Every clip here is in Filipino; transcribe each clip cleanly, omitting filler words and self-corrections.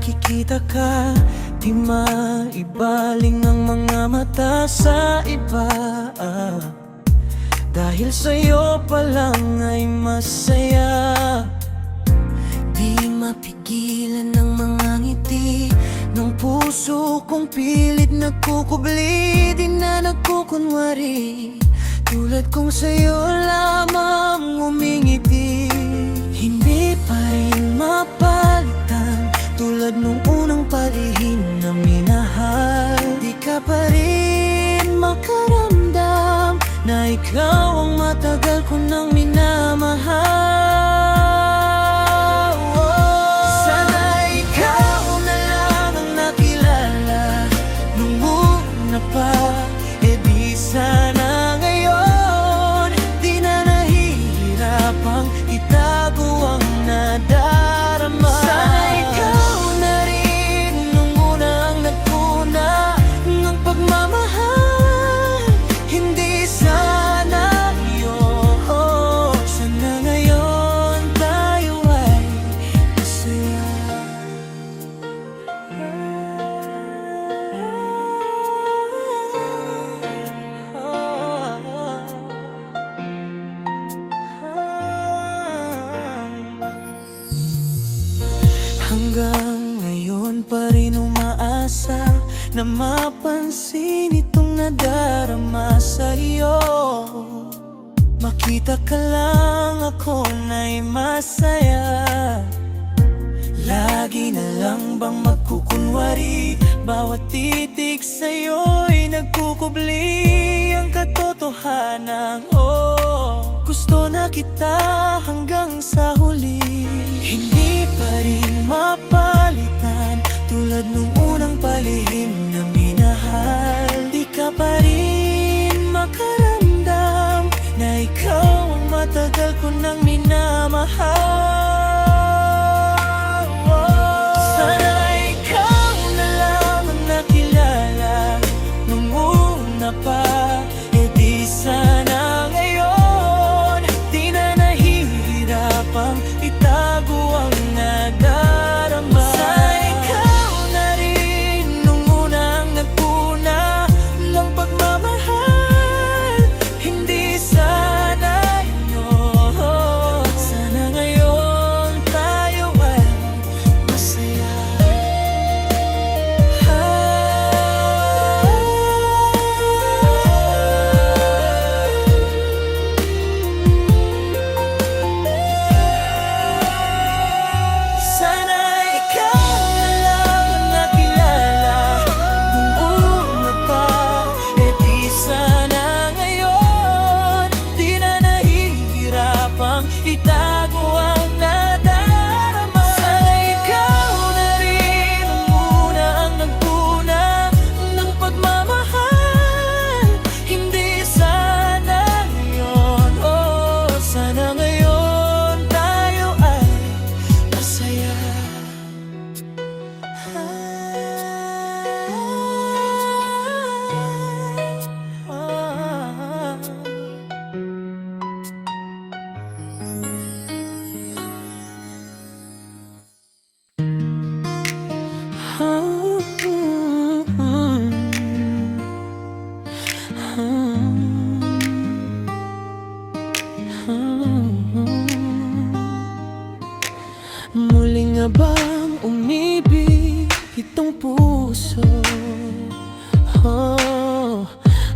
nakikita ka, di maibaling ang mga mata sa iba. Dahil sa'yo pa lang ay masaya. Di mapigilan ng mga ngiti ng puso kong pilit nagkukubli, di na nagkukunwari. Tulad kong sa'yo lamang umingiti. Hindi pa rin mapalitan tulad nung unang palihim na minahal. Di ka pa rin makaramdam na ikaw ang matagal ko nang minamahal. Sana ikaw na lang ang nakilala nung una pa. E di sana ngayon di na nahihirapang itago ang nadarama. Sana ikaw na rin nung una ang nagpuna ng pagmamahal. Hindi sana yun. Sana ngayon tayo ay masaya. Hanggang ngayon pa rin umaasa na mapansin itong nadarama sa'yo. Makita ka lang ako na'y masaya. Lagi na lang bang magkukunwari? Bawat titig sa'yo'y nagkukubli. Ang katotohanan, gusto na kita hanggang sa huli. Hindi pa rin mapalitan tulad nung unang palihim na minahal. Di ka pa rin makaramdam na ikaw ang matagal ko nang minamahal. Sana ikaw na lang ang nakilala nung una pa. E di sana ngayon di na nahihirapang itago ang nadarama. Sana ikaw na rin nung unang nagpuna ng pagmamahal. Hindi sana yun. Sana ngayon tayo ay masaya. Sana ikaw na lang ang nakilala nung una pa. E di sana ngayon di na nahihirapang itago ang nadarama. Sana ikaw na rin ang una ang nagpuna ng pagmamahal. Hindi sana yun. Sana ngayon tayo ay masaya. Muli nga bang umibig itong puso?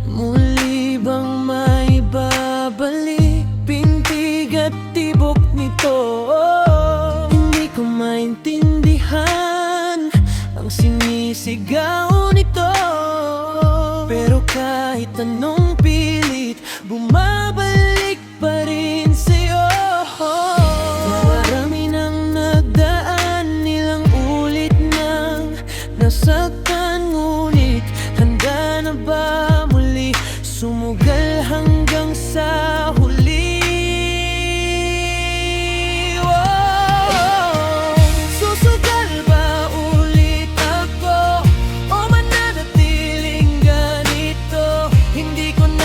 Muli bang maibabalik pintig at tibok nito? Hindi ko maintindihan ang sinisigaw nito. Pero kahit anong pilit, bumabalik pa rin sa'yo. Marami nang nagdaan, ilang ulit nang nasaktan, ngunit handa na ba muli sumugal hanggang sa huli? Susugal ba ulit ako o mananatiling ganito? Hindi ko na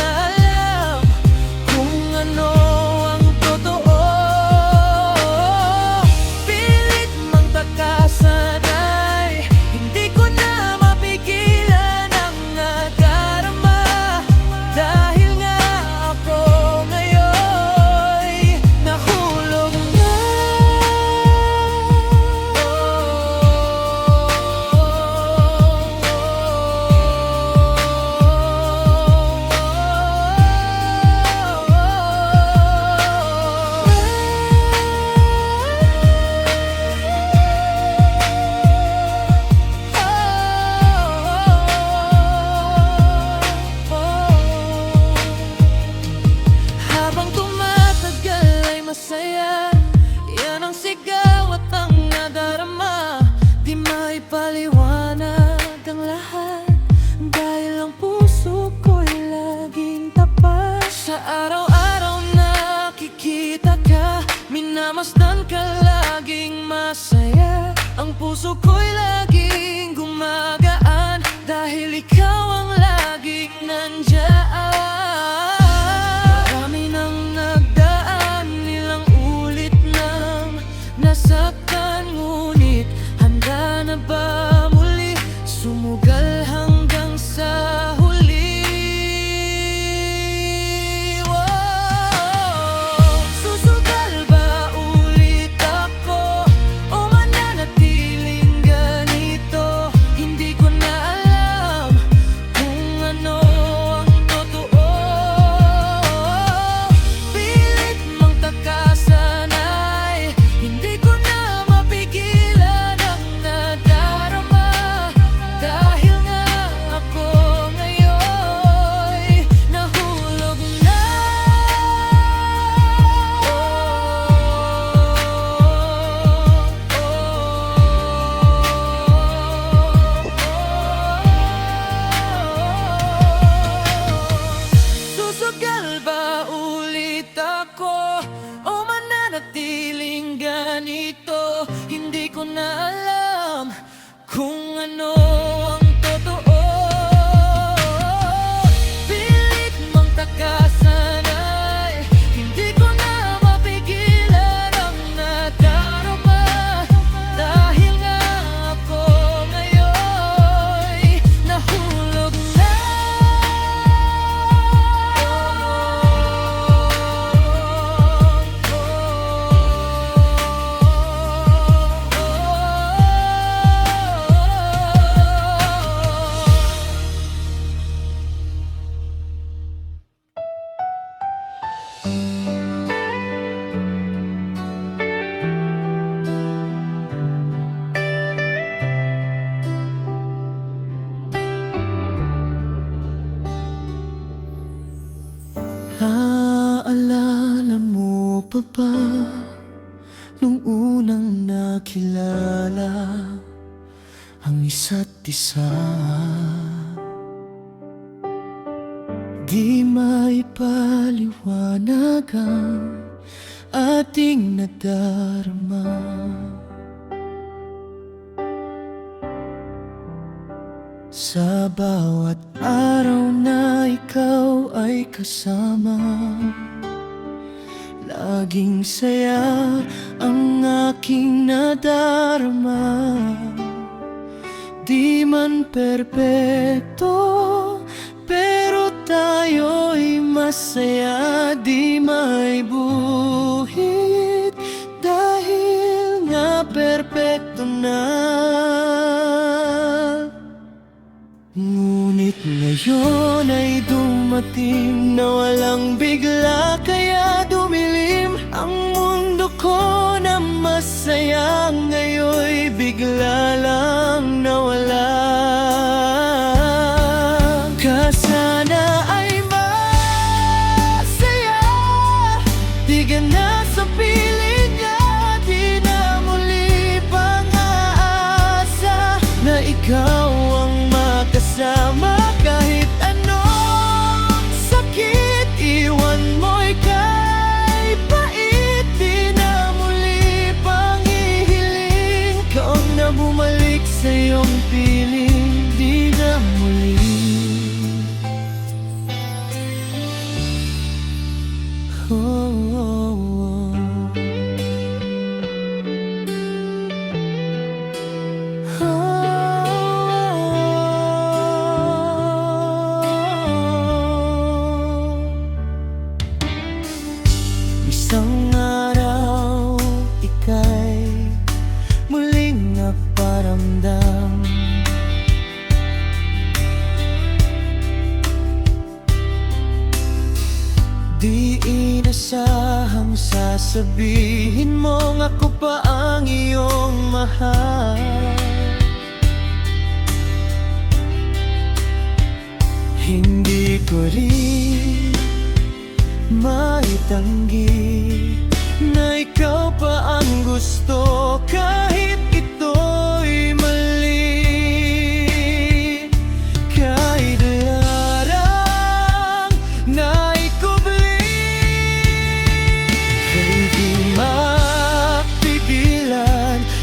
Yan ang sigaw at ang nadarama, di maipaliwanag ang lahat, dahil ang puso ko'y laging tapat. Sa araw-araw nakikita ka, minamasdan ka, laging masaya. Ang puso ko'y laging gumagaan, dahil ikaw ang laging nandiyan. Marami nang nagdaan, ilang ulit nang nasaktan, ngunit handa na ba muli sumugal hanggang sa huli? Wow! Susugal ba ulit ako o mananatiling ganito? Hindi ko na alam kung ano ang totoo. Pilit mang takasan ay hindi ko na mapigilan ang nadarama, dahil nga ako ngayon'y nahulog na. Susugal ba ulit ako o mananatiling ganito? Hindi ko na alam kung ano ang totoo. Pilit mang takasan ay hindi ko na mapigilan ang nadarama, dahil nga ako ngayon'y nahulog na. Naalala mo pa ba nung unang nakilala ang isa't isa? Di maipaliwanag ang ating nadarama. Sa bawat araw na ikaw ay kasama, laging saya ang aking nadarama. Di man perpekto, pero tayo'y masaya. Di may buhit, dahil nga perpekto na. Ngunit ngayon ay dumating na walang bigla, kaya dumilim ang mundo ko na masaya. Ngayon'y bigla lang nawala. Ka sana ay masaya, di ka na sa piling niya, di na muli pang-aasa na ikaw ang makasama. Kahit anong sakit, iwan mo'y kay pait, di na muli pang hihiling. Ikaw na bumalik sa iyong piling, di na muli. Isang araw, ika'y muling naparamdam. Di inasahang sasabihin mong ako pa ang iyong mahal. Hindi ko rin maitanggi na ikaw pa ang gusto kahit ito'y mali. Kahit larang na ikubli, hindi mapigilan,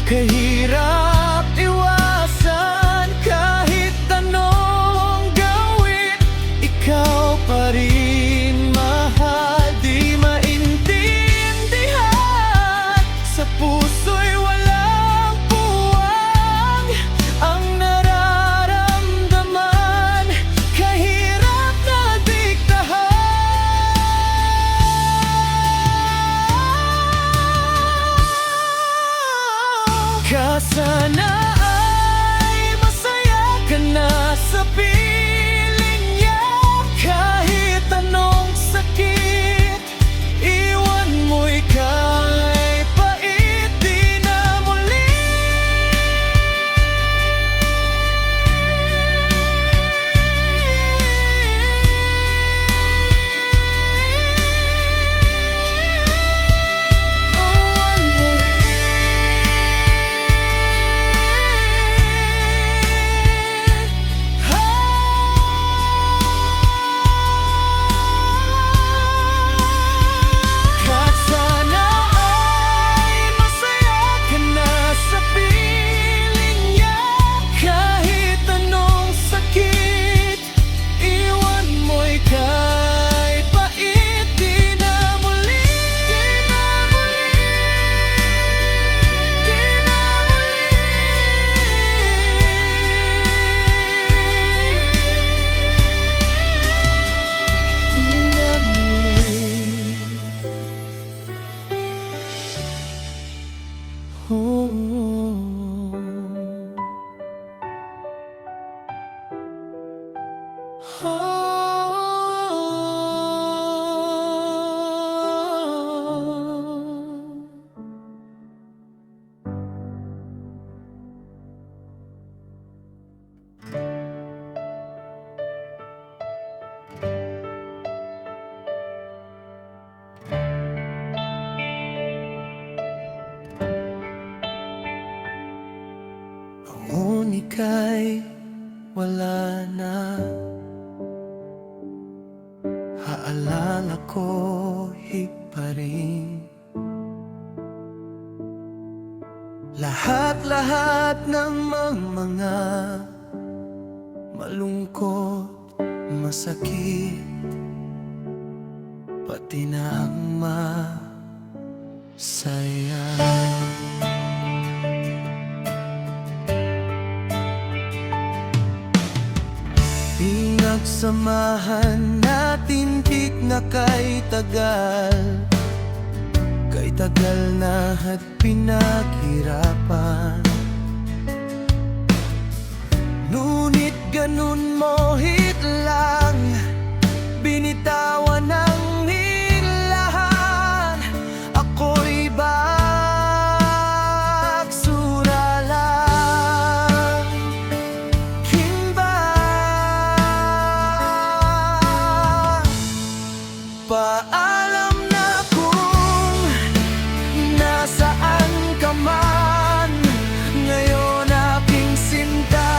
kahirap iwasan. Kahit anong gawin, ikaw pa rin mahal. Di maintindihan, sa puso'y walang puwang ang nararamdaman. Kahirap na diktahan. Sana ay masaya ka na sa piling niya. Kahit anong sakit, iwan mo'y kahit pait, di na muli. Ang ika'y wala na, aalala ko pa rin lahat-lahat ng mga malungkot, masakit, pati na ang masaya. Pinagsamahan natin tik na kay tagal na at pinaghirapan. Ngunit ganun mo lang binitawan ang hilahan. Ako'y bagsura lang, kimba. Paalam na kung nasaan ka man ngayon, aking sinta.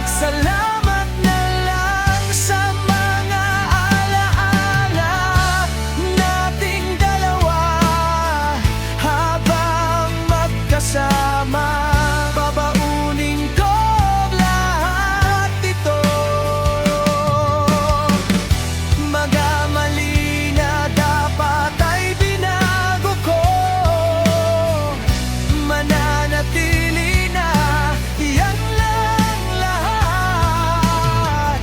Salamat na lang sa mga alaala nating dalawa habang magkasama. Babaunin ko lahat ito, magamali na dapat ay binago ko. Mananatili na yan lang lahat,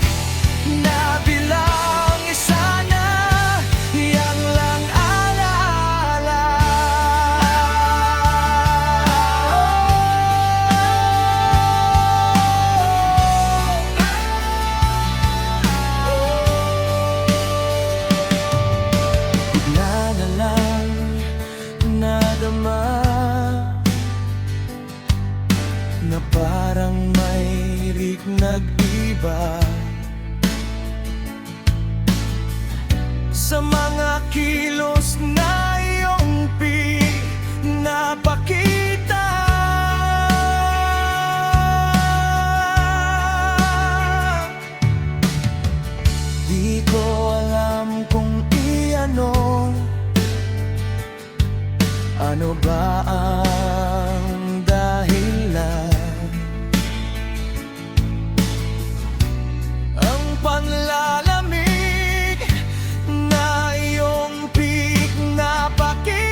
nabilang isa na yan lang alaala. Bigla na lang nadama na parang may nag-iba sa mga kilos na iyong Ano ba ang dahilan? Ang panlalamig na iyong pinapakita,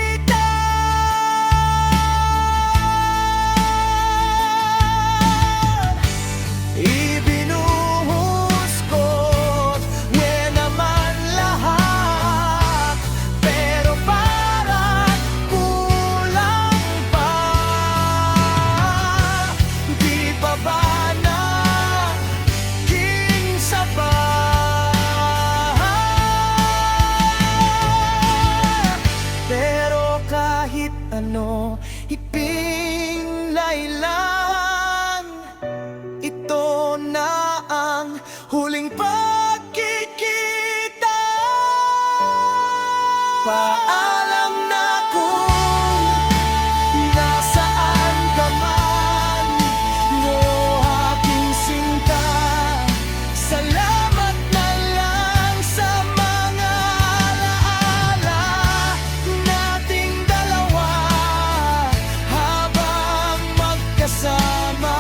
ibinuhos ko't ngayon naman lahat, pero parang kulang pa. Di pa ba naging sapat? Pero kahit ano ipinlailan, ito na ang huling pagkikita. Paalam na kung nasaan ka man, o aking sinta. Salamat na lang sa mga alaala nating dalawa habang magkasama.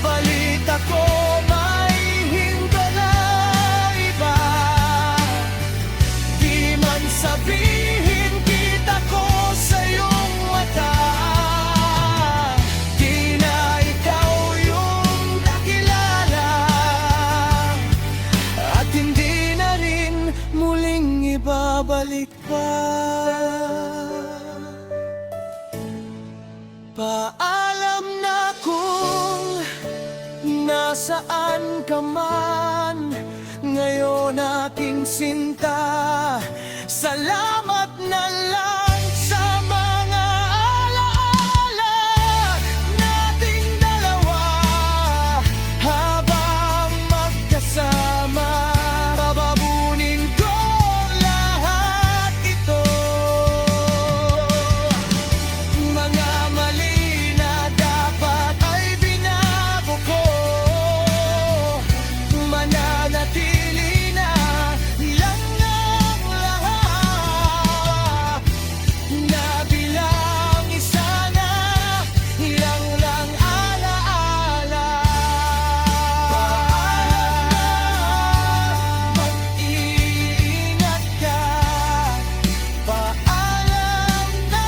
Balita ko may hinto na iba, di man sabihin kita ko sa iyong mata. Di na ikaw yung nakilala, at hindi na rin muling ibabalik pa. Paalam na kung nasaan ka man, ngayon aking sinta. Salamat na lang sa mga alaala nating dalawa habang magkasama. Bababunin ko lahat ito, mga mali na dapat ay binago ko. Mananatili na lang ang lahat, na bilang isa na lang lang alaala. Paalam, mag-iingat ka. Paalam na.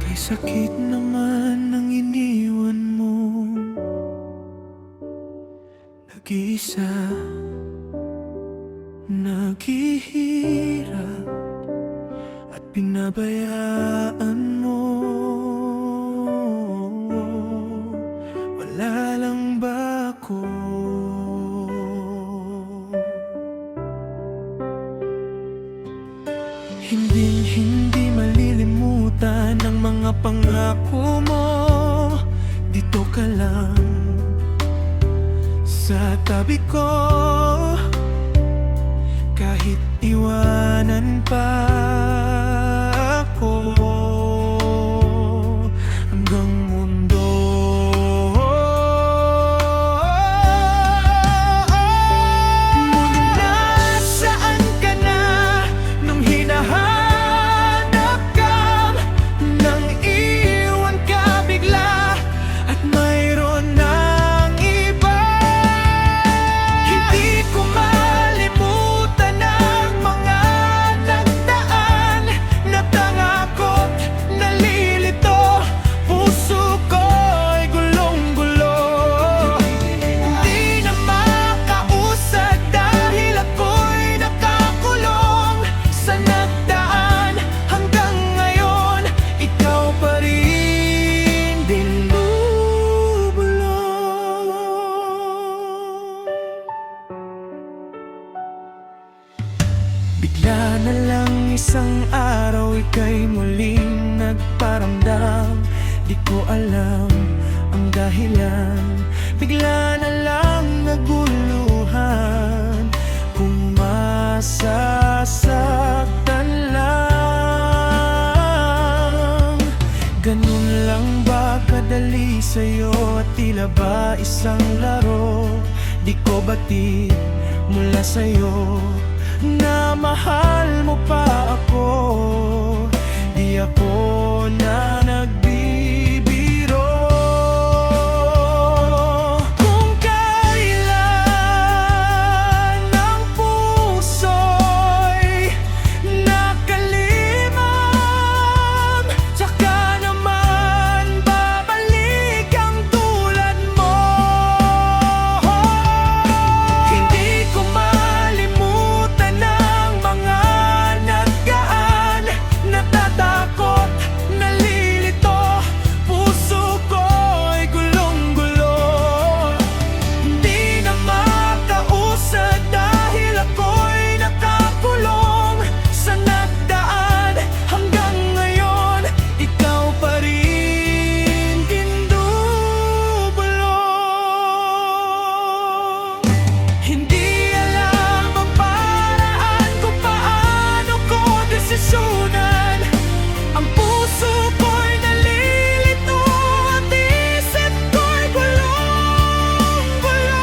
Kay sakit naman ang iniwan mo, nag-iisa, naghihirap at pinabayaan mo. Wala lang ba ako? Hindi malilimutan ang mga pangako mo. Dito ka lang sa tabi ko, kahit iwanan pa ako hanggang mundo. Ngunit nasaan ka na nung hinahanap ka, nang iwan ka bigla at mayroon ng iba. Hindi ko malimutan ang mga nagdaan. Bigla na lang isang araw ika'y muling nagparamdam. Di ko alam ang dahilan, bigla na lang naguluhan. Kung masasaktan lang, ganun lang ba kadali sa'yo? At tila ba isang laro? Di ko batid mula sa'yo na mahal mo pa ako. Di ako na nagbibiro. Kung kailan ang puso'y nakalimang, tsaka naman babalik ang tulad mo. Hindi ko malimutan ang mga nagdaan. Natatakot, nalilito, puso ko'y gulong-gulo. Hindi na makausad dahil ako'y nakakulong sa nagdaan. Hanggang ngayon, ikaw pa rin kindubulong. Hindi alam ang paraan kung paano ko desisyonan. Ang puso ko'y nalilito at isip ko'y gulong-gulo.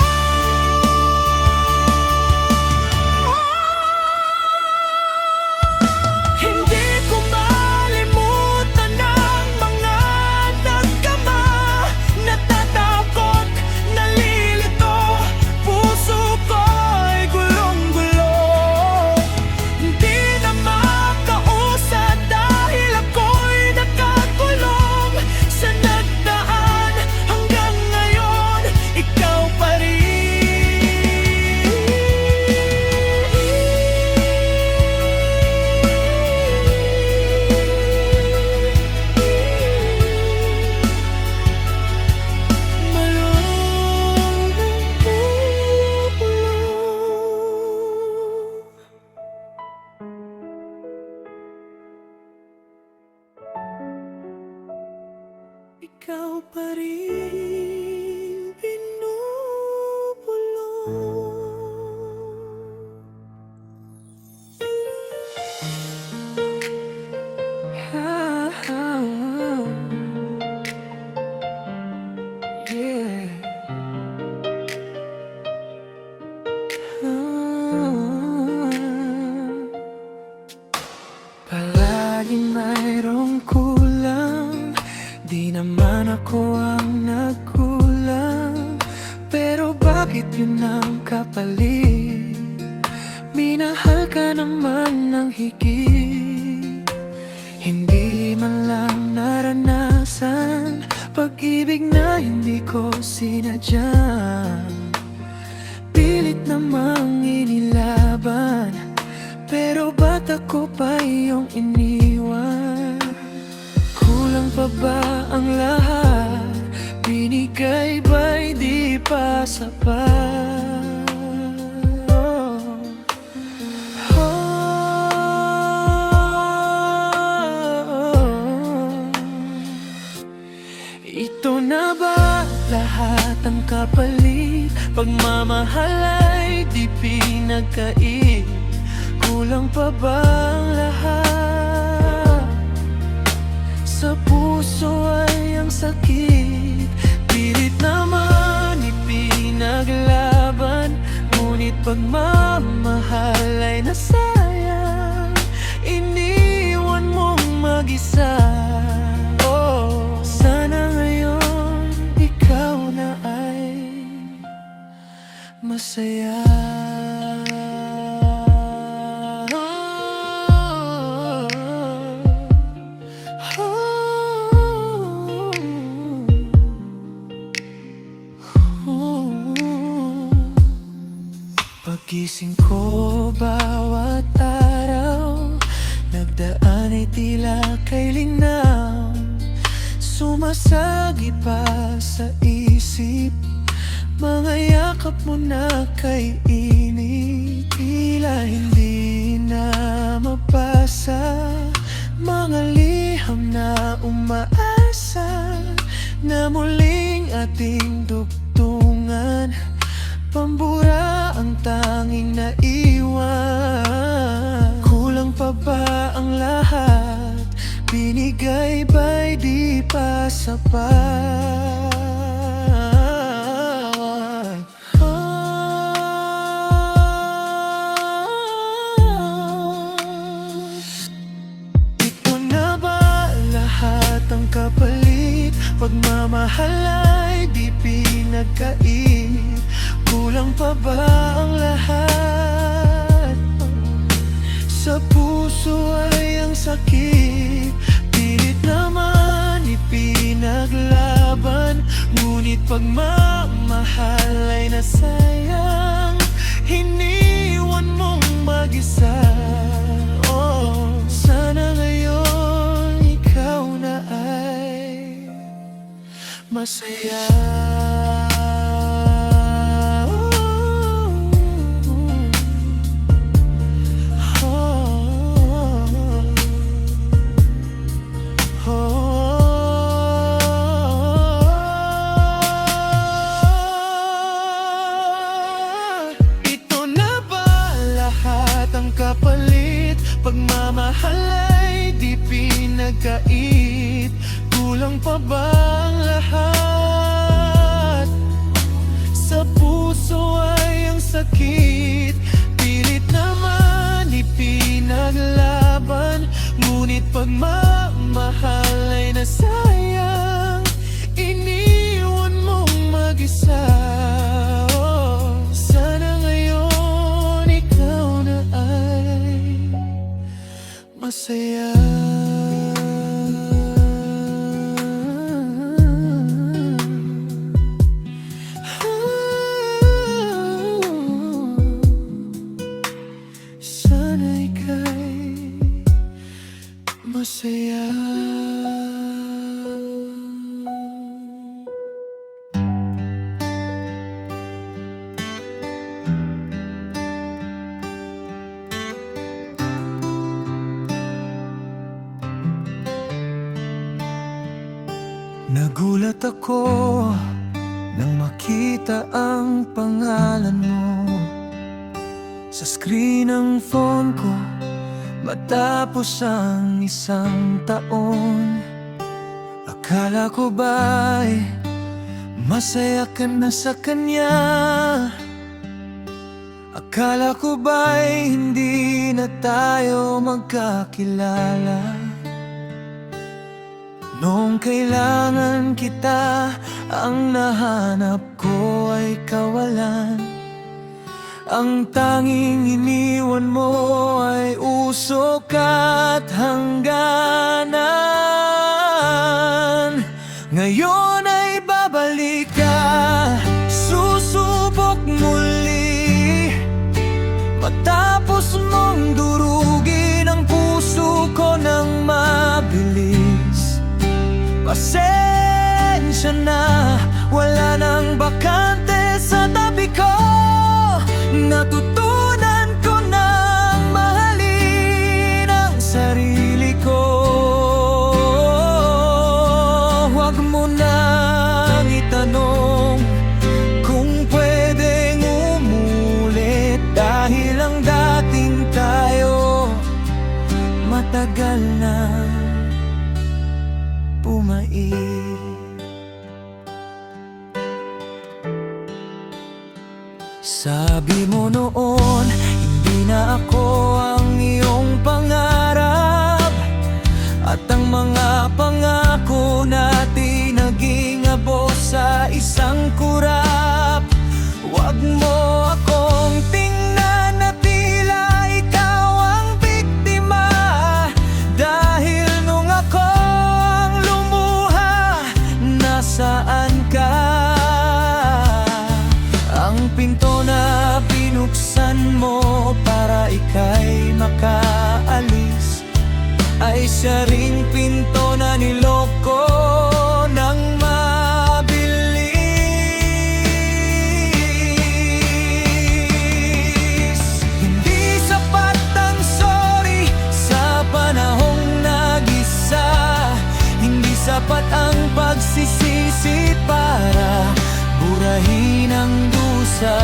Hindi ko malimutan ang mga nagkama. Natatakot, nalilito, puso ko'y gulong-gulo. Hindi na makausad dahil ako'y nakakulong sa nagdaan. Hanggang ngayon, ikaw pa rin. Ikaw pa rin binubulong. Yeah. Palaging mayroong kulang, di naman ako ang nagkulang. Pero bakit yun ang kapalit? Minahal ka naman ng higit. Hindi man lang naranasan pag-ibig na hindi ko sinadya. Pilit namang inilaban, pero ba't ako pa iyong iniwan? Kulang pa ba ang lahat? Binigay ba'y di pa sapat? Ito na ba lahat ang kapalit? Pagmamahal ay di pinagkait. Kulang pa ba ang lahat? Sa puso ay ang sakit. Pilit naman ipinaglaban, ngunit pagmamahal ay nasayang. Iniwan mong mag-isa. Oh, sana ngayon ikaw na ay masaya. Pagising ko bawat araw, nagdaan ay tila kay linaw. Sumasagi pa sa isip, mga yakap mo na kay init. Tila hindi na pa sapat. Ito na ba lahat ang kapalit? Pagmamahal ay di pinagkait. Kulang pa ba ang lahat? Sa puso ay ang sakit, pilit naman ipinaglaban. Ngunit pagmamahal ay nasayang, hiniwan mong mag-isa. Oh, sana ngayon ikaw na ay masaya. Kapalit, pagmamahal ay di pinagkait. Kulang pa ba ang lahat? Sa puso ay ang sakit, pilit naman ipinaglaban. Ngunit pagmamahal ay nasayang, iniwan mong mag-isa. Masaya. Sana ika'y masaya. Nagulat ako nang makita ang pangalan mo sa screen ng phone ko. Matapos ang isang taon, akala ko ba'y masaya ka na sa kanya? Akala ko ba'y hindi na tayo magkakilala? Noong kailangan kita, ang nahanap ko ay kawalan. Ang tanging iniwan mo ay usok at hangganan. Ngayon ay babalik ka, susubok muli. Matapos mong durugin ang puso ko ng mabilis. Pasensya na, wala nang bakante sa tabi ko. Natutunan ko nang mahalin ang sarili ko. Huwag mo nang itanong kung pwedeng umulit, dahil ang dating tayo matagal na pumait. Sabi mo noon, hindi na ako ang iyong pangarap, at ang mga pangako natin naging abo sa isang kurap. Huwag mo akong tingnan na tila ikaw ang biktima, dahil nung ako ang lumuha, nasaan ka? Ang pinto na binuksan mo para ika'y makaalis ay siya ring pinto na niloko ng mabilis. Hindi sapat ang sorry sa panahong nag-isa, hindi sapat ang pagsisisi para burahin ang dusa.